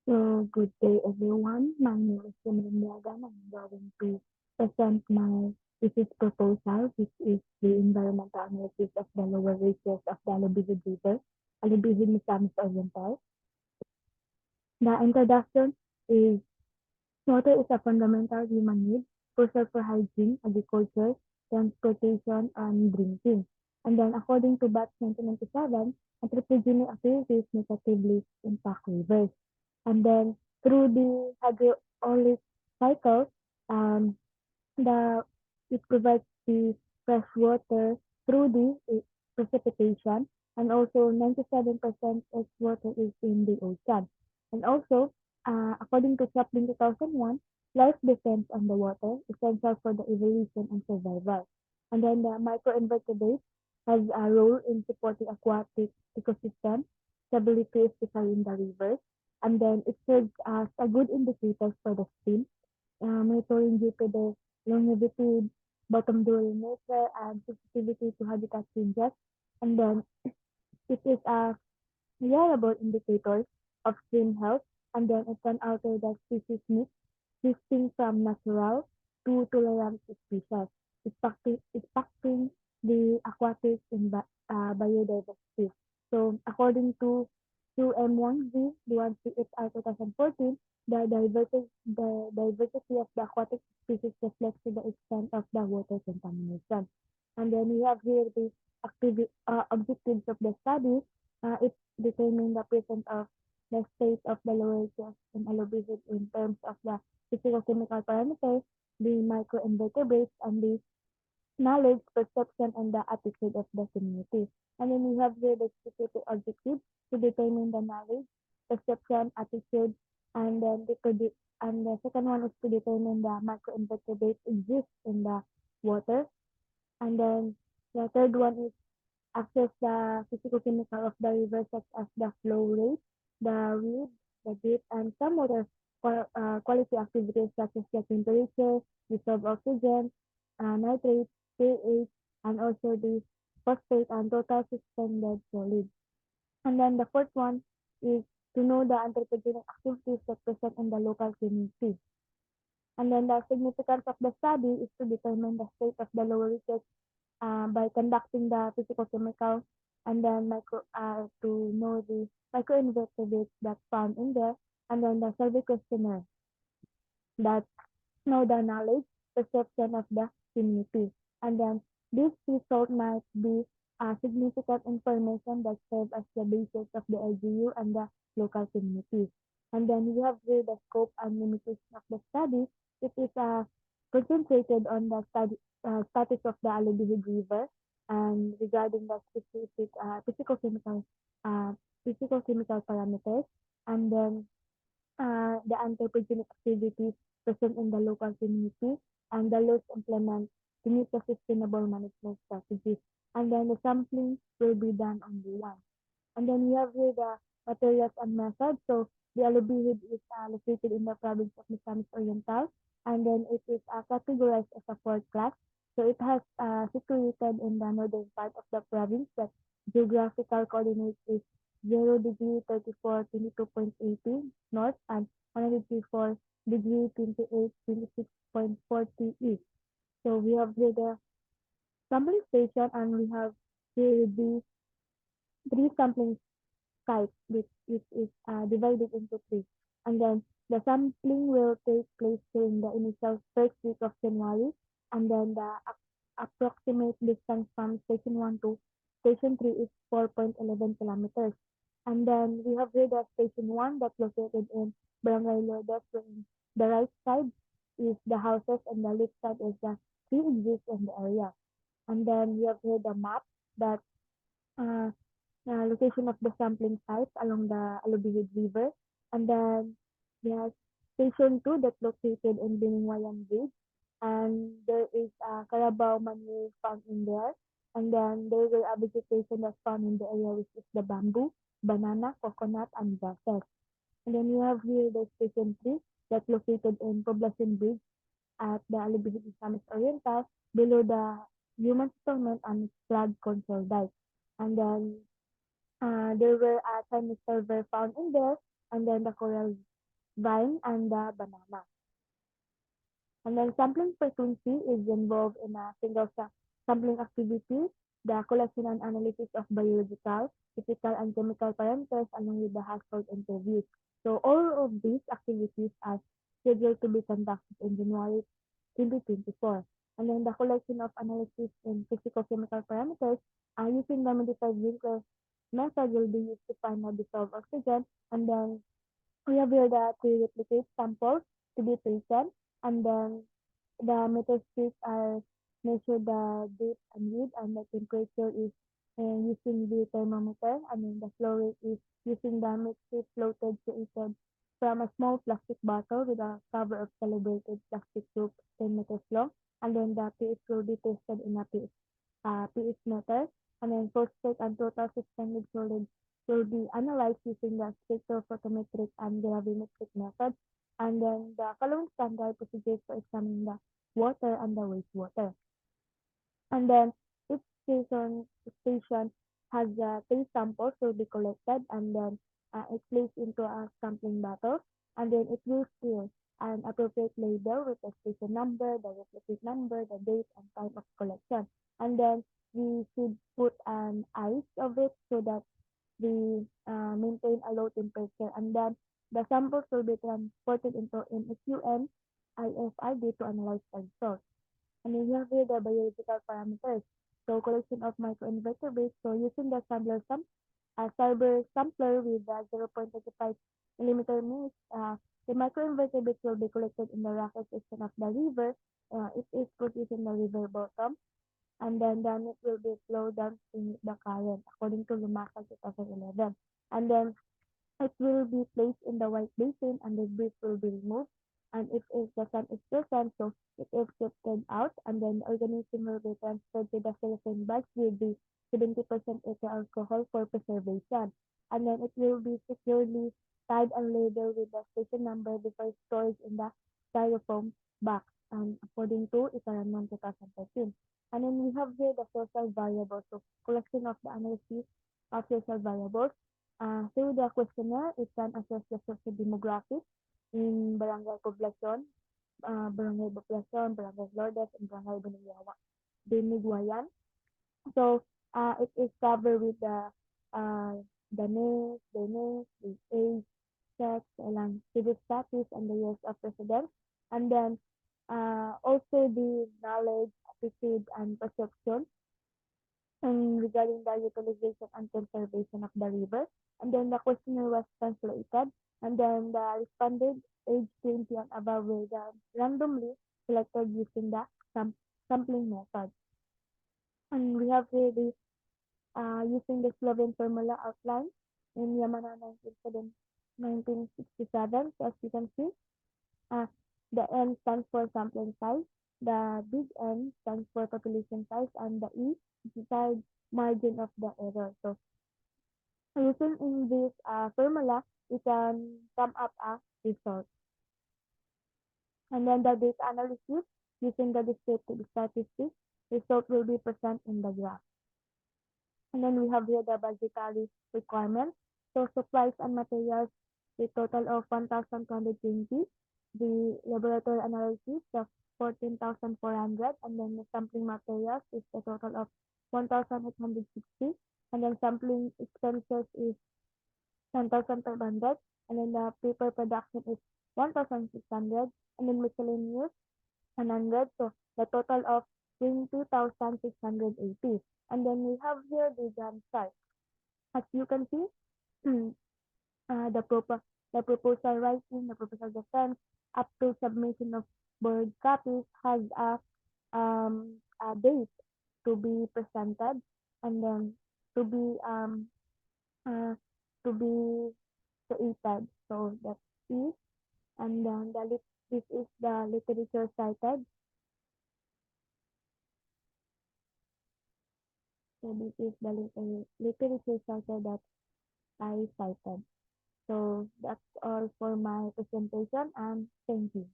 So, good day everyone. My name is Simran Diagan. I'm going to present my thesis proposal, which is the environmental analysis of the lower reaches of the Alubihid River, Alubihid Misamis Oriental. The introduction is water is a fundamental human need, crucial for hygiene, agriculture, transportation, and drinking. And then, according to BAT 1997, anthropogenic activities negatively impact rivers. And then, through the hydraulic cycle, um, the it provides the fresh water through the precipitation, and also 97% of water is in the ocean. And also, according to Chaplin 2001, life depends on the water, essential for the evolution and survival. And then the microinvertebrates has a role in supporting aquatic ecosystem stability, especially in the rivers. And then it serves as a good indicator for the stream, monitoring due to the longevity, bottom dwelling nature, and sensitivity to habitat changes. And then it is a reliable indicator of stream health, and then it can alter the species mix, shifting from natural to tolerant species, impacting the aquatic biodiversity. So, according to QM1V, the 138R 2014, the diversity of the aquatic species reflects the extent of the water contamination. And then we have here the objectives of the study. It determines the presence of the state of the lower gas in alluvium in terms of the physical-chemical parameters, the microinvertebrates, and the knowledge, perception, and the attitude of the community. And then we have here the specific objective to determine the knowledge, perception, attitude, and then and the second one is to determine the microinvertebrates exist in the water. And then the third one is access the physical chemical of the river such as the flow rate, the width, the depth, and some other quality activities such as the temperature, dissolved oxygen, nitrate, pH, and also the phosphate and total suspended solid. And then the fourth one is to know the anthropogenic activities that present in the local community. And then the significance of the study is to determine the state of the lower reaches by conducting the physical chemical and then to know the microinvertebrates that found in there, and then the survey questionnaire that know the knowledge perception of the community. And then this result might be significant information that serve as the basis of the LGU and the local communities. And then we have here the scope and limitation of the study. It is concentrated on the status of the Alubihid River and regarding the specific uh, physical chemical parameters, and then the anthropogenic activities present in the local community, and the laws implement to meet the sustainable management strategies. And then the sampling will be done only once. And then we have here the materials and methods. So the alubihid is located in the province of Misamis Oriental, and then it is categorized as a fourth class. So it has situated in the northern part of the province. That geographical coordinate is 0 degree 34 22.80 north and 104 degree 28 26.40 east. So we have here the sampling station, and we have here the three sampling sites, which is divided into three. And then the sampling will take place during the initial first week of January, and then the approximate distance from station 1 to station 3 is 4.11 kilometers. And then we have here the station 1 that's located in Barangay Lourdes, where the right side is the houses and the left side is the tree exists in the area. And then we have here the map that uh, location of the sampling sites along the Alubihid River. And then there's Station 2 that's located in Biningwayan Bridge. And there is a Carabao manure found in there. And then there will a vegetation that's found in the area, which is the bamboo, banana, coconut, and grasses. And then you have here the Station 3 that's located in Poblacion Bridge at the Alubihid Islamic Oriental below the human settlement and flood control dike. And then there were Chinese server found in there, and then the coral vine, and the banana. And then sampling frequency is involved in a single sampling activity, the collection and analysis of biological, physical, and chemical parameters along with the household interviews. So all of these activities are scheduled to be conducted in January 2024. And then the collection of analysis in physical-chemical parameters using the modified Winkler method will be used to find the dissolved oxygen. And then we have here the three replicate samples to be taken. And then the meter strips are measure the depth and width, and the temperature is using the thermometer, and then the flow rate is using the mixture floated created from a small plastic bottle with a cover of calibrated plastic tube 10 meters long, and then the pH will be tested in a pH meter, and then phosphate and total suspended solids will be analyzed using the spectrophotometric and gravimetric method, and then the following standard procedures for examining the water and the wastewater. And then each station has three samples to be collected, and then it placed into a sampling bottle, and then it will fill an appropriate label with the station number, the replicate number, the date, and time of collection. And then we should put an ice of it so that we maintain a low temperature, and then the samples will be transported into MSUN IFID to analyze the results. And then you have here the biological parameters. So collection of microinvertebrates. So using the Cyber sampler with 0.25 millimeter mix, the microinvertebrates will be collected in the rocky section of the river. It is produced in the river bottom, and then it will be flowed downstream with the current, according to Lumaka 2011. And then it will be placed in the white basin, and the grease will be removed. And if the sun is present, so it is shifted out, and then the organism will be transferred to the cellophane bags with the 70% ethyl alcohol for preservation. And then it will be securely tied and labeled with the station number before storage in the styrofoam box, and according to Itaranong 2013. And then we have here the social variables, so collection of the analysis of social variables. Through the questionnaire, it can assess the socio-demographics in Barangay Poblacion, Barangay Lourdes, and Barangay Beniguayan. So it is covered with uh, the age, sex, and civil status, and the years of residence, and then also the knowledge, attitude, and perception and regarding the utilization and conservation of the river. And then the questionnaire was translated, and then the responded age 20 and above were randomly selected using the sampling method. And we have here the using the Slovene formula outline in Yamana 1967. So as you can see, uh, the N stands for sampling size, the big N stands for population size, and the E is the side margin of the error. So using in this formula, we can come up a result. And then the data analysis using the descriptive statistics, result will be present in the graph. And then we have here the budgetary requirements. So supplies and materials, the total of 1,220. The laboratory analysis of 14,400. And then the sampling materials is the total of 1,860. And then sampling expenses is 10,500. And then the paper production is 1,600. And then miscellaneous 100. So the total of 20,680. And then we have here the grant chart. As you can see, the proposal writing, the proposal defense, up to submission of board copies has a date to be presented, and then to be uh, to be created. So that's it. And then this is the literature cited. So this is the literature cited that I cited. So that's all for my presentation, and thank you.